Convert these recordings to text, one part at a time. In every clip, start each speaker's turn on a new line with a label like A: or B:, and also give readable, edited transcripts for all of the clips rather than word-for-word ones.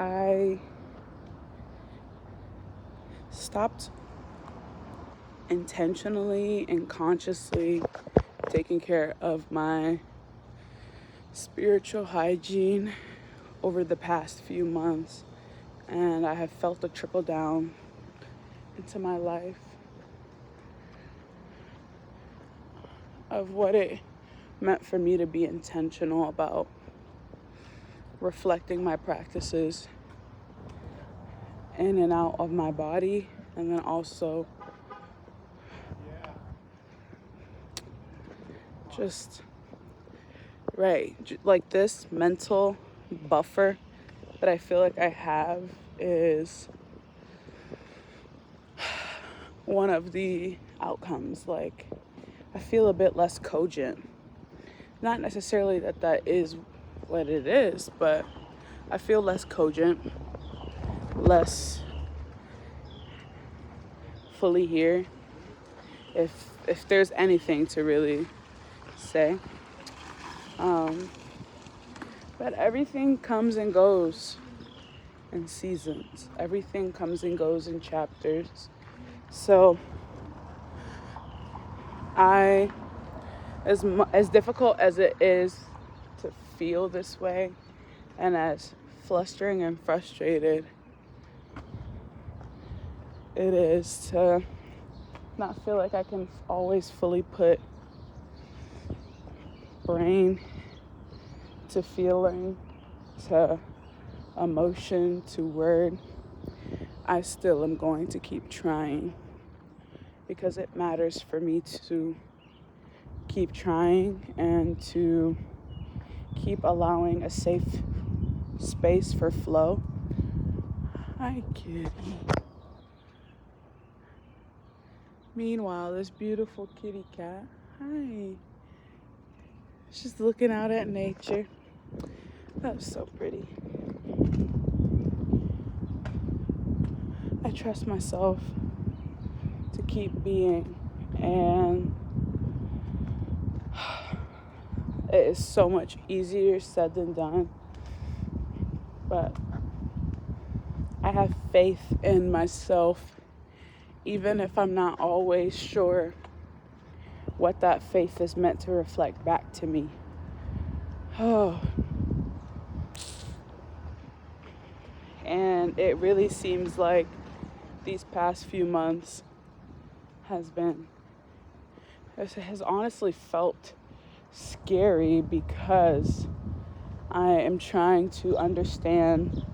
A: I stopped intentionally and consciously taking care of my spiritual hygiene over the past few months, and I have felt a trickle down into my life of what it meant for me to be intentional about reflecting my practices in and out of my body, and then also just like this mental buffer that I feel like I have is one of the outcomes. Like, I feel a bit less cogent. Not necessarily that is what it is, but I feel less cogent, less fully here, if there's anything to really say. But everything comes and goes in seasons. Everything comes and goes in chapters. So as difficult as it is to feel this way, and as flustering and frustrated it is to not feel like I can always fully put brain to feeling, to emotion, to word, I still am going to keep trying, because it matters for me to keep trying and to keep allowing a safe space for flow. Hi, kitty. Meanwhile, this beautiful kitty cat, hi, she's looking out at nature. That was so pretty. I trust myself to keep being, and it is so much easier said than done, but I have faith in myself, even if I'm not always sure what that faith is meant to reflect back to me. And it really seems like these past few months has honestly felt scary, because I am trying to understand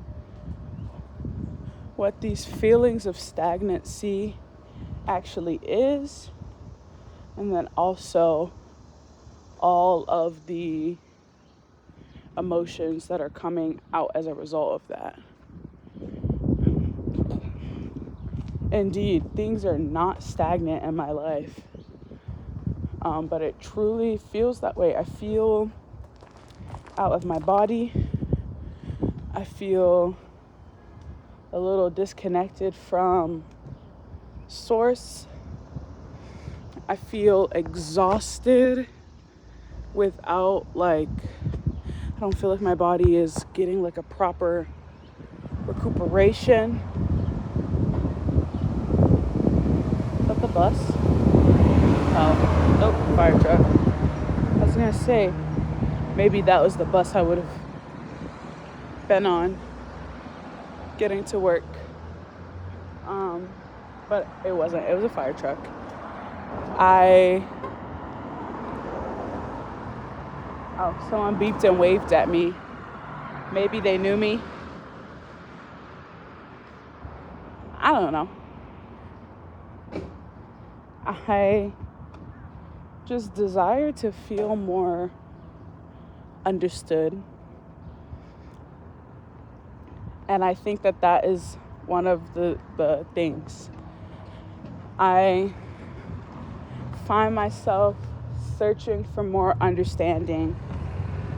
A: what these feelings of stagnancy actually is, and then also all of the emotions that are coming out as a result of that. Indeed, things are not stagnant in my life, but it truly feels that way. I feel out of my body. I feel a little disconnected from source. I feel exhausted without, I don't feel like my body is getting like a proper recuperation. Is that the bus? Oh, nope, fire truck. I was gonna say, maybe that was the bus I would have been on getting to work. But it wasn't. It was a fire truck. Someone beeped and waved at me. Maybe they knew me. I don't know. I just desire to feel more understood. And I think that is one of the things. I find myself searching for more understanding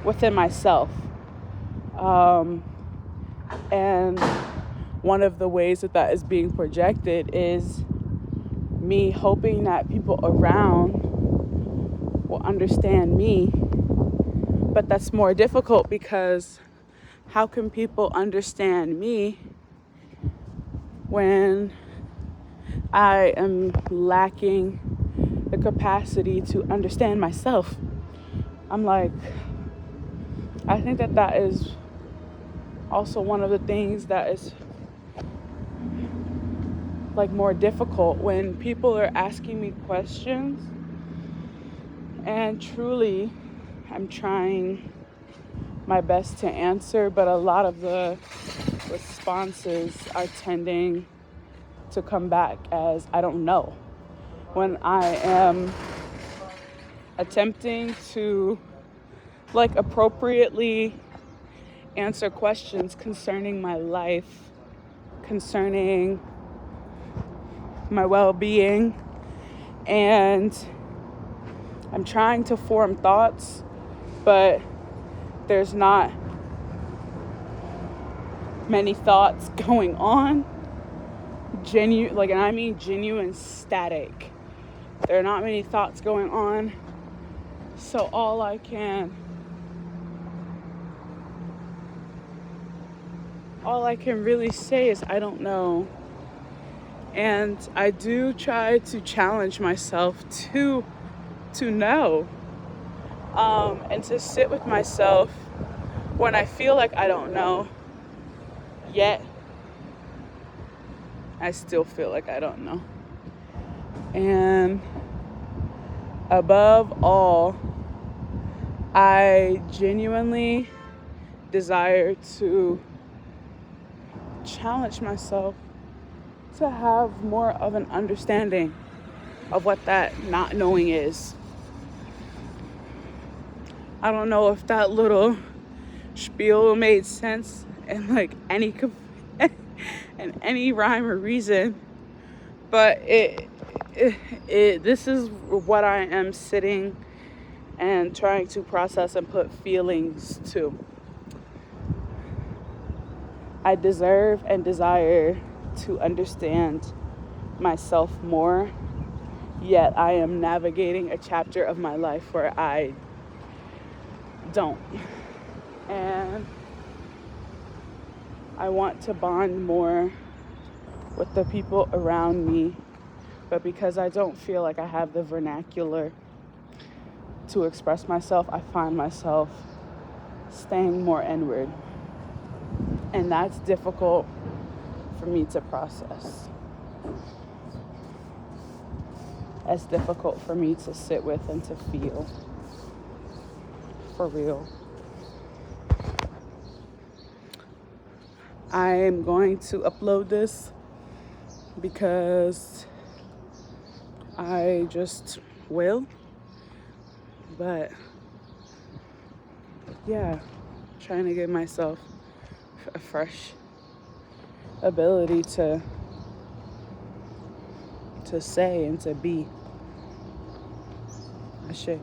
A: within myself. And one of the ways that is being projected is me hoping that people around will understand me. But that's more difficult, because how can people understand me when I am lacking the capacity to understand myself? I'm like, I think that is also one of the things that is like more difficult when people are asking me questions, and truly I'm trying my best to answer, but a lot of the responses are tending to come back as I don't know. When I am attempting to like appropriately answer questions concerning my life, concerning my well-being, and I'm trying to form thoughts, but there's not many thoughts going on. And I mean genuine static. There are not many thoughts going on. So all I can really say is I don't know. And I do try to challenge myself to know, and to sit with myself when I feel like I don't know, yet I still feel like I don't know. And above all, I genuinely desire to challenge myself to have more of an understanding of what that not knowing is. I don't know if that little spiel made sense in like any in any rhyme or reason, but this is what I am sitting and trying to process and put feelings to. I deserve and desire to understand myself more, yet I am navigating a chapter of my life where I don't. And I want to bond more with the people around me, but because I don't feel like I have the vernacular to express myself, I find myself staying more inward. And that's difficult for me to process. It's difficult for me to sit with and to feel. For real. I am going to upload this because I just will. But yeah, trying to give myself a fresh ability to say and to be. I should.